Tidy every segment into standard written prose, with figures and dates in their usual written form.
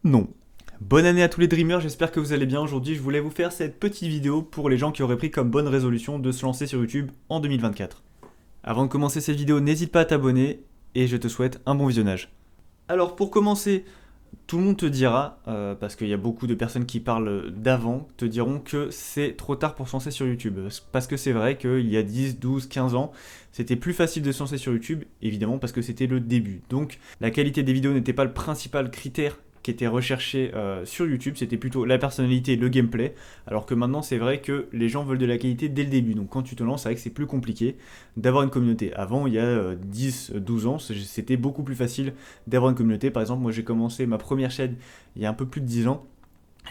non. Bonne année à tous les dreamers, j'espère que vous allez bien. Aujourd'hui, je voulais vous faire cette petite vidéo pour les gens qui auraient pris comme bonne résolution de se lancer sur YouTube en 2024. Avant de commencer cette vidéo, n'hésite pas à t'abonner et je te souhaite un bon visionnage. Alors pour commencer, tout le monde te dira, parce qu'il y a beaucoup de personnes qui parlent d'avant, te diront que c'est trop tard pour se lancer sur YouTube. Parce que c'est vrai qu'il y a 10, 12, 15 ans, c'était plus facile de se lancer sur YouTube, évidemment parce que c'était le début. Donc la qualité des vidéos n'était pas le principal critère qui était recherché sur YouTube, c'était plutôt la personnalité et le gameplay, alors que maintenant c'est vrai que les gens veulent de la qualité dès le début, donc quand tu te lances, c'est vrai que c'est plus compliqué d'avoir une communauté. Avant, il y a 10, 12 ans, c'était beaucoup plus facile d'avoir une communauté. Par exemple, moi j'ai commencé ma première chaîne il y a un peu plus de 10 ans,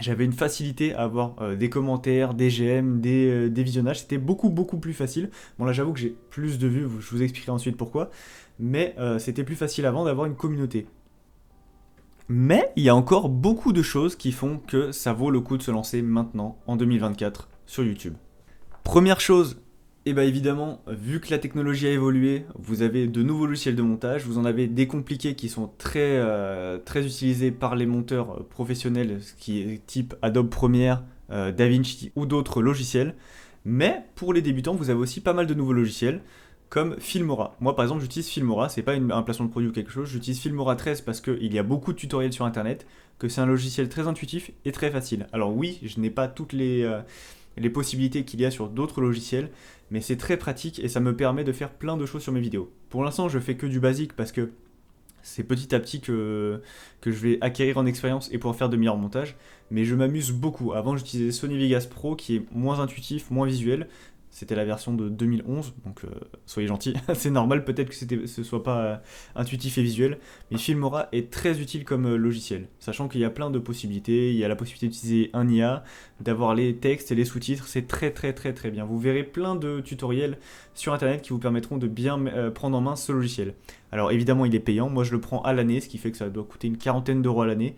j'avais une facilité à avoir des commentaires, des GM, des visionnages, c'était beaucoup plus facile. Bon là j'avoue que j'ai plus de vues, je vous expliquerai ensuite pourquoi, mais c'était plus facile avant d'avoir une communauté. Mais il y a encore beaucoup de choses qui font que ça vaut le coup de se lancer maintenant, en 2024, sur YouTube. Première chose, et bien évidemment, vu que la technologie a évolué, vous avez de nouveaux logiciels de montage, vous en avez des compliqués qui sont très utilisés par les monteurs professionnels, ce qui est type Adobe Premiere, DaVinci ou d'autres logiciels. Mais pour les débutants, vous avez aussi pas mal de nouveaux logiciels comme Filmora. Moi par exemple j'utilise Filmora, c'est pas un placement de produit ou quelque chose, j'utilise Filmora 13 parce qu'il y a beaucoup de tutoriels sur internet, que c'est un logiciel très intuitif et très facile. Alors oui, je n'ai pas toutes les possibilités qu'il y a sur d'autres logiciels, mais c'est très pratique et ça me permet de faire plein de choses sur mes vidéos. Pour l'instant je fais que du basique parce que c'est petit à petit que je vais acquérir en expérience et pouvoir faire de meilleurs montages, mais je m'amuse beaucoup. Avant j'utilisais Sony Vegas Pro qui est moins intuitif, moins visuel. C'était la version de 2011, donc soyez gentils, c'est normal peut-être que ce soit pas intuitif et visuel, mais Filmora est très utile comme logiciel, sachant qu'il y a plein de possibilités, il y a la possibilité d'utiliser un IA, d'avoir les textes et les sous-titres, c'est très bien. Vous verrez plein de tutoriels sur internet qui vous permettront de bien prendre en main ce logiciel. Alors évidemment il est payant, moi je le prends à l'année, ce qui fait que ça doit coûter une quarantaine d'euros à l'année,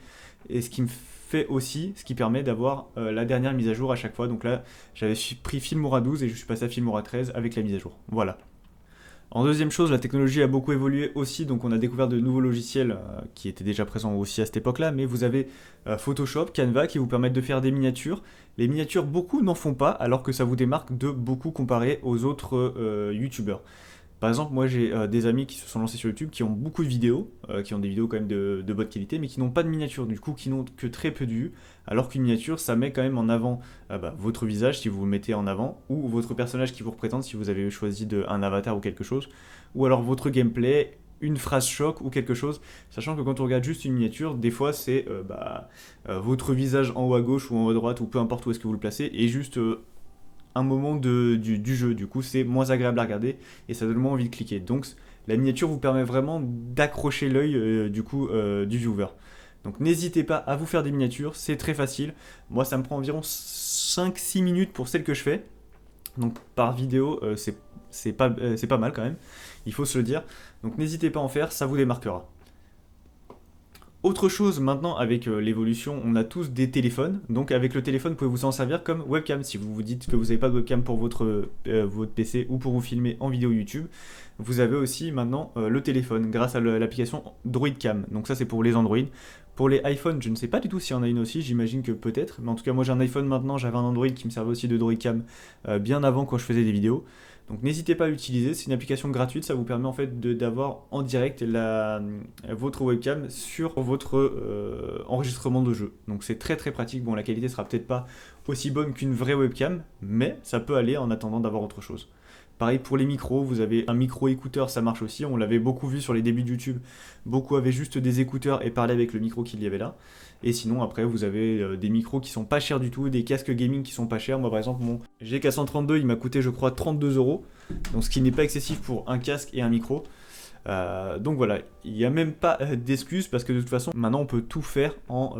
et ce qui me fait aussi, ce qui permet d'avoir la dernière mise à jour à chaque fois. Donc là, j'avais pris Filmora 12 et je suis passé à Filmora 13 avec la mise à jour. Voilà. En deuxième chose, la technologie a beaucoup évolué aussi, donc on a découvert de nouveaux logiciels qui étaient déjà présents aussi à cette époque-là, mais vous avez Photoshop, Canva qui vous permettent de faire des miniatures. Les miniatures, beaucoup n'en font pas, alors que ça vous démarque de beaucoup comparé aux autres YouTubeurs. Par exemple, moi j'ai des amis qui se sont lancés sur YouTube qui ont beaucoup de vidéos, qui ont des vidéos quand même de bonne qualité, mais qui n'ont pas de miniature, du coup qui n'ont que très peu de vues, alors qu'une miniature ça met quand même en avant votre visage si vous le mettez en avant, ou votre personnage qui vous représente si vous avez choisi un avatar ou quelque chose, ou alors votre gameplay, une phrase choc ou quelque chose, sachant que quand on regarde juste une miniature, des fois c'est votre visage en haut à gauche ou en haut à droite, ou peu importe où est-ce que vous le placez, et juste un moment du jeu, du coup c'est moins agréable à regarder et ça donne moins envie de cliquer. Donc la miniature vous permet vraiment d'accrocher l'œil du viewer. Donc n'hésitez pas à vous faire des miniatures, c'est très facile. Moi ça me prend environ 5-6 minutes pour celle que je fais. Donc par vidéo c'est pas mal quand même, il faut se le dire. Donc n'hésitez pas à en faire, ça vous démarquera. Autre chose maintenant avec l'évolution, on a tous des téléphones, donc avec le téléphone vous pouvez vous en servir comme webcam. Si vous vous dites que vous n'avez pas de webcam pour votre PC ou pour vous filmer en vidéo YouTube, vous avez aussi maintenant le téléphone grâce à l'application Droidcam. Donc ça c'est pour les Android. Pour les iPhones, je ne sais pas du tout s'il y en a une aussi, j'imagine que peut-être, mais en tout cas moi j'ai un iPhone maintenant, j'avais un Android qui me servait aussi de Droidcam bien avant quand je faisais des vidéos. Donc n'hésitez pas à l'utiliser, c'est une application gratuite, ça vous permet en fait d'avoir en direct votre webcam sur votre enregistrement de jeu. Donc c'est très pratique, bon la qualité sera peut-être pas aussi bonne qu'une vraie webcam, mais ça peut aller en attendant d'avoir autre chose. Pareil pour les micros, vous avez un micro écouteur, ça marche aussi, on l'avait beaucoup vu sur les débuts de YouTube, beaucoup avaient juste des écouteurs et parlaient avec le micro qu'il y avait là. Et sinon après vous avez des micros qui sont pas chers du tout, des casques gaming qui sont pas chers. Moi par exemple mon GK132 il m'a coûté je crois 32 euros, donc ce qui n'est pas excessif pour un casque et un micro. Donc voilà, il n'y a même pas d'excuses parce que de toute façon maintenant on peut tout faire en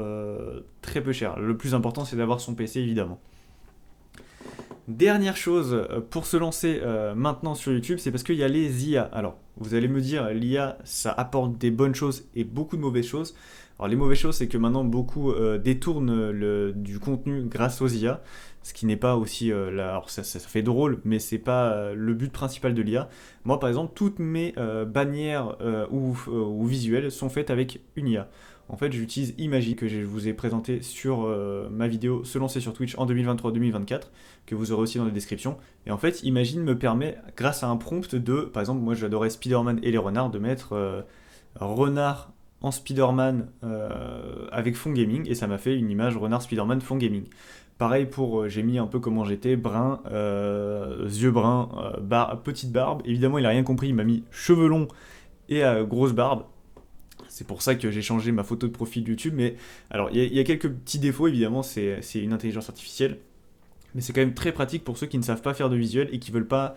très peu cher. Le plus important c'est d'avoir son PC évidemment. Dernière chose pour se lancer maintenant sur YouTube, c'est parce qu'il y a les IA. Alors, Vous allez me dire, l'IA, ça apporte des bonnes choses et beaucoup de mauvaises choses. Alors les mauvaises choses, c'est que maintenant beaucoup détournent du contenu grâce aux IA, ce qui n'est pas aussi alors ça fait drôle, mais c'est pas le but principal de l'IA. Moi, par exemple, toutes mes bannières ou visuels sont faites avec une IA. En fait, j'utilise Imagy que je vous ai présenté sur ma vidéo Se lancer sur Twitch en 2023-2024, que vous aurez aussi dans la description. Et en fait, Imagine me permet, grâce à un prompt de, par exemple, moi j'adorais Spider-Man et les renards, de mettre renard en Spider-Man avec fond gaming, et ça m'a fait une image renard Spider-Man fond gaming. Pareil pour, j'ai mis un peu comment j'étais, brun, yeux bruns, petite barbe. Évidemment, il a rien compris, il m'a mis cheveux longs et grosse barbe. C'est pour ça que j'ai changé ma photo de profil YouTube. Mais alors, il y a quelques petits défauts, évidemment, c'est une intelligence artificielle. Mais c'est quand même très pratique pour ceux qui ne savent pas faire de visuel et qui veulent pas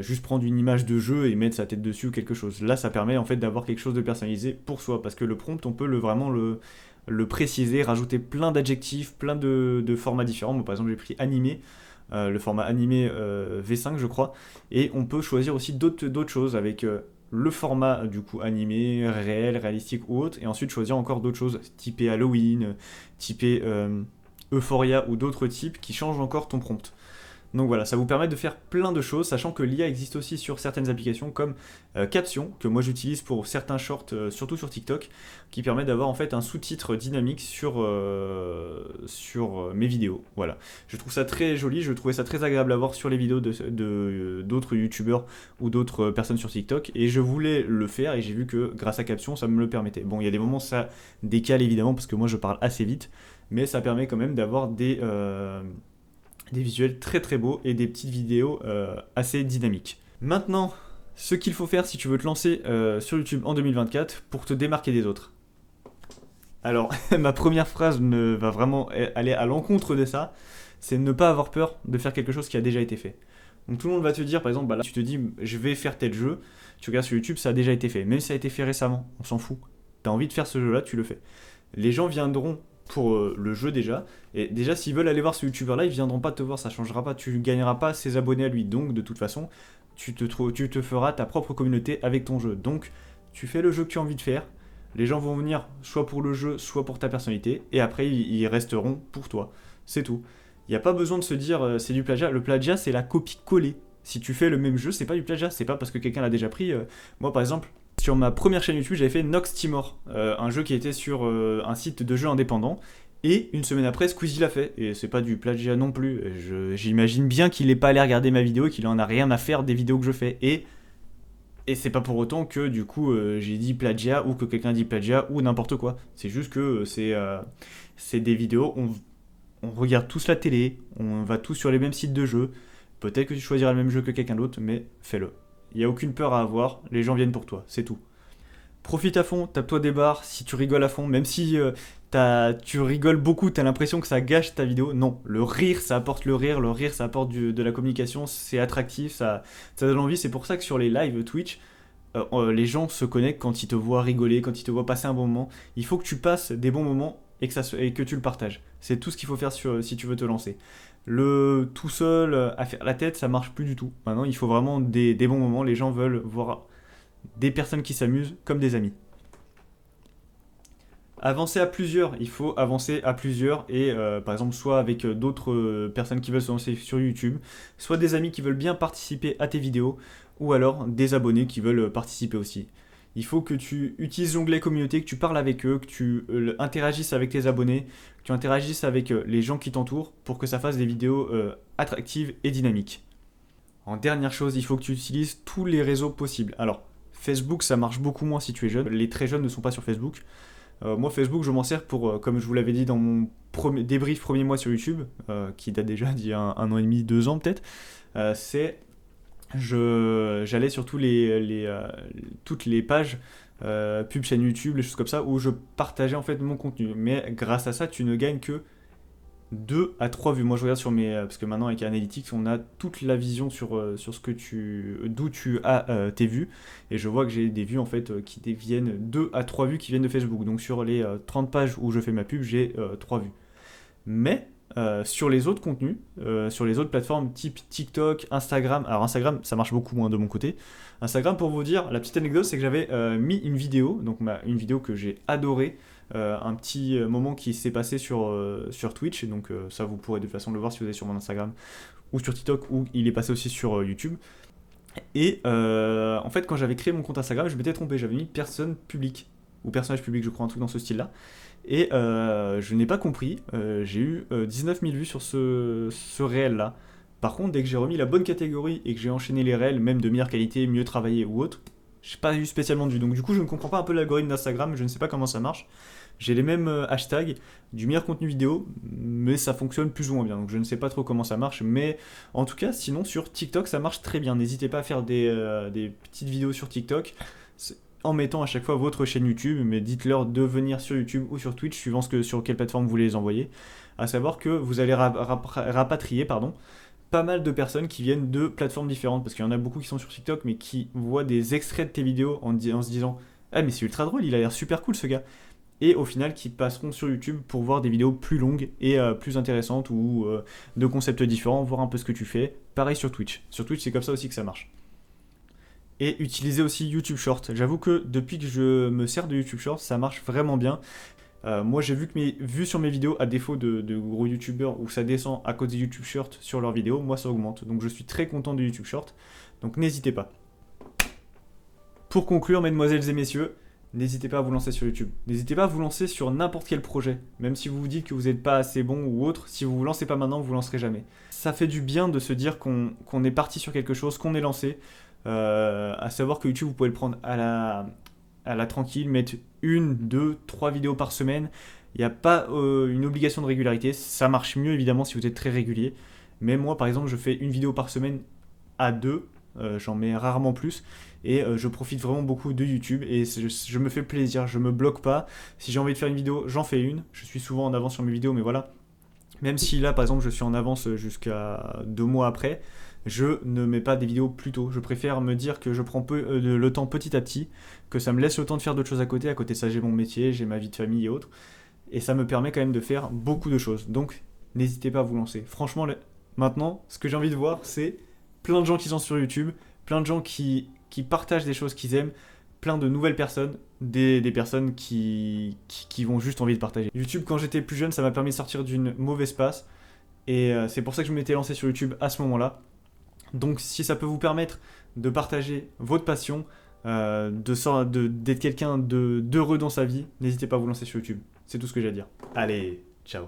juste prendre une image de jeu et mettre sa tête dessus ou quelque chose. Là, ça permet en fait d'avoir quelque chose de personnalisé pour soi, parce que le prompt, on peut vraiment le préciser, rajouter plein d'adjectifs, plein de formats différents. Moi, par exemple, j'ai pris animé, le format animé V5, je crois, et on peut choisir aussi d'autres choses avec le format du coup animé, réel, réalistique ou autre, et ensuite choisir encore d'autres choses, typé Halloween, typé Euphoria ou d'autres types qui changent encore ton prompt. Donc voilà, ça vous permet de faire plein de choses, sachant que l'IA existe aussi sur certaines applications comme Caption, que moi j'utilise pour certains shorts, surtout sur TikTok, qui permet d'avoir en fait un sous-titre dynamique sur mes vidéos. Voilà, je trouve ça très joli, je trouvais ça très agréable à voir sur les vidéos d'autres youtubeurs ou d'autres personnes sur TikTok, et je voulais le faire, et j'ai vu que grâce à Caption, ça me le permettait. Bon, il y a des moments ça décale évidemment, parce que moi je parle assez vite, mais ça permet quand même d'avoir des visuels très très beaux et des petites vidéos assez dynamiques. Maintenant, ce qu'il faut faire si tu veux te lancer sur YouTube en 2024 pour te démarquer des autres. Alors, ma première phrase va vraiment aller à l'encontre de ça, c'est ne pas avoir peur de faire quelque chose qui a déjà été fait. Donc tout le monde va te dire, par exemple, bah là, tu te dis, je vais faire tel jeu, tu regardes sur YouTube, ça a déjà été fait. Même si ça a été fait récemment, on s'en fout. T'as envie de faire ce jeu-là, tu le fais. Les gens viendront pour le jeu déjà, et déjà s'ils veulent aller voir ce youtubeur là, ils viendront pas te voir, ça changera pas, tu gagneras pas ses abonnés à lui, donc de toute façon tu te feras ta propre communauté avec ton jeu. Donc tu fais le jeu que tu as envie de faire, les gens vont venir soit pour le jeu, soit pour ta personnalité, et après ils resteront pour toi, c'est tout. Il n'y a pas besoin de se dire c'est du plagiat, le plagiat c'est la copie-coller. Si tu fais le même jeu, c'est pas du plagiat, c'est pas parce que quelqu'un l'a déjà pris. Moi par exemple, sur ma première chaîne YouTube, j'avais fait Nox Timor, un jeu qui était sur un site de jeux indépendant. Et une semaine après, Squeezie l'a fait. Et c'est pas du plagiat non plus. J'imagine bien qu'il n'est pas allé regarder ma vidéo et qu'il en a rien à faire des vidéos que je fais. Et c'est pas pour autant que du coup j'ai dit plagiat ou que quelqu'un dit plagiat ou n'importe quoi. C'est juste que c'est des vidéos, on regarde tous la télé, on va tous sur les mêmes sites de jeux. Peut-être que tu choisiras le même jeu que quelqu'un d'autre, mais fais-le. Il n'y a aucune peur à avoir, les gens viennent pour toi, c'est tout. Profite à fond, tape-toi des barres, si tu rigoles à fond, même si tu rigoles beaucoup, tu as l'impression que ça gâche ta vidéo. Non, le rire ça apporte le rire ça apporte de la communication, c'est attractif, ça donne envie. C'est pour ça que sur les lives Twitch, les gens se connectent quand ils te voient rigoler, quand ils te voient passer un bon moment. Il faut que tu passes des bons moments et que tu le partages. C'est tout ce qu'il faut faire si tu veux te lancer. Le tout seul à faire la tête, ça marche plus du tout. Maintenant, il faut vraiment des bons moments. Les gens veulent voir des personnes qui s'amusent comme des amis. Avancer à plusieurs, il faut avancer à plusieurs et par exemple soit avec d'autres personnes qui veulent se lancer sur YouTube, soit des amis qui veulent bien participer à tes vidéos, ou alors des abonnés qui veulent participer aussi. Il faut que tu utilises l'onglet communauté, que tu parles avec eux, que tu interagisses avec tes abonnés, que tu interagisses avec les gens qui t'entourent pour que ça fasse des vidéos attractives et dynamiques. En dernière chose, il faut que tu utilises tous les réseaux possibles. Alors, Facebook, ça marche beaucoup moins si tu es jeune. Les très jeunes ne sont pas sur Facebook. Moi, Facebook, je m'en sers pour, comme je vous l'avais dit dans mon débrief premier mois sur YouTube, qui date déjà d'il y a un an et demi, 2 ans peut-être, j'allais sur toutes les pages pub chaîne YouTube, les choses comme ça, où je partageais en fait mon contenu. Mais grâce à ça, tu ne gagnes que 2 à 3 vues. Moi, je regarde sur parce que maintenant avec Analytics, on a toute la vision sur d'où tu as tes vues, et je vois que j'ai des vues en fait qui viennent 2 à 3 vues qui viennent de Facebook. Donc sur les 30 pages où je fais ma pub, j'ai 3 vues. Mais sur les autres contenus, sur les autres plateformes type TikTok, Instagram. Alors Instagram, ça marche beaucoup moins de mon côté. Instagram, pour vous dire, la petite anecdote, c'est que j'avais mis une vidéo, donc une vidéo que j'ai adorée, un petit moment qui s'est passé sur Twitch, et donc ça vous pourrez de toute façon le voir si vous êtes sur mon Instagram ou sur TikTok, ou il est passé aussi sur YouTube. Et en fait, quand j'avais créé mon compte Instagram, je m'étais trompé, j'avais mis personne publique, ou personnage public, je crois, un truc dans ce style-là. Et je n'ai pas compris, j'ai eu 19 000 vues sur ce réel-là. Par contre, dès que j'ai remis la bonne catégorie et que j'ai enchaîné les réels, même de meilleure qualité, mieux travaillé ou autre, j'ai pas eu spécialement de vues. Donc du coup, je ne comprends pas un peu l'algorithme d'Instagram, je ne sais pas comment ça marche. J'ai les mêmes hashtags, du meilleur contenu vidéo, mais ça fonctionne plus ou moins bien. Donc je ne sais pas trop comment ça marche, mais en tout cas, sinon sur TikTok, ça marche très bien. N'hésitez pas à faire des petites vidéos sur TikTok en mettant à chaque fois votre chaîne YouTube, mais dites-leur de venir sur YouTube ou sur Twitch, suivant sur quelle plateforme vous voulez les envoyer. À savoir que vous allez rapatrier pas mal de personnes qui viennent de plateformes différentes, parce qu'il y en a beaucoup qui sont sur TikTok, mais qui voient des extraits de tes vidéos en se disant « Ah mais c'est ultra drôle, il a l'air super cool ce gars !» Et au final qui passeront sur YouTube pour voir des vidéos plus longues et plus intéressantes, ou de concepts différents, voir un peu ce que tu fais. Pareil sur Twitch. Sur Twitch, c'est comme ça aussi que ça marche. Et utiliser aussi YouTube Short. J'avoue que depuis que je me sers de YouTube Short, ça marche vraiment bien. Moi, j'ai vu que mes vues sur mes vidéos, à défaut de gros youtubeurs où ça descend à cause des YouTube Short sur leurs vidéos, moi ça augmente. Donc je suis très content de YouTube Short. Donc n'hésitez pas. Pour conclure, mesdemoiselles et messieurs, n'hésitez pas à vous lancer sur YouTube. N'hésitez pas à vous lancer sur n'importe quel projet. Même si vous vous dites que vous n'êtes pas assez bon ou autre, si vous vous lancez pas maintenant, vous vous lancerez jamais. Ça fait du bien de se dire qu'on est parti sur quelque chose, qu'on est lancé. À savoir que YouTube, vous pouvez le prendre à la tranquille, mettre 1, 2, 3 vidéos par semaine. Il n'y a pas une obligation de régularité. Ça marche mieux évidemment si vous êtes très régulier. Mais moi par exemple, je fais une vidéo par semaine à 2. J'en mets rarement plus. Et je profite vraiment beaucoup de YouTube. Et je me fais plaisir, je me bloque pas. Si j'ai envie de faire une vidéo, j'en fais une. Je suis souvent en avance sur mes vidéos, mais voilà. Même si là, par exemple, je suis en avance jusqu'à 2 mois après, je ne mets pas des vidéos plus tôt. Je préfère me dire que je prends le temps petit à petit, que ça me laisse le temps de faire d'autres choses à côté. À côté de ça, j'ai mon métier, j'ai ma vie de famille et autres. Et ça me permet quand même de faire beaucoup de choses. Donc, n'hésitez pas à vous lancer. Franchement, maintenant, ce que j'ai envie de voir, c'est plein de gens qui sont sur YouTube, plein de gens qui partagent des choses qu'ils aiment, plein de nouvelles personnes, des personnes qui vont juste envie de partager. YouTube, quand j'étais plus jeune, ça m'a permis de sortir d'une mauvaise passe. Et c'est pour ça que je m'étais lancé sur YouTube à ce moment-là. Donc si ça peut vous permettre de partager votre passion, d'être quelqu'un d'heureux dans sa vie, n'hésitez pas à vous lancer sur YouTube. C'est tout ce que j'ai à dire. Allez, ciao.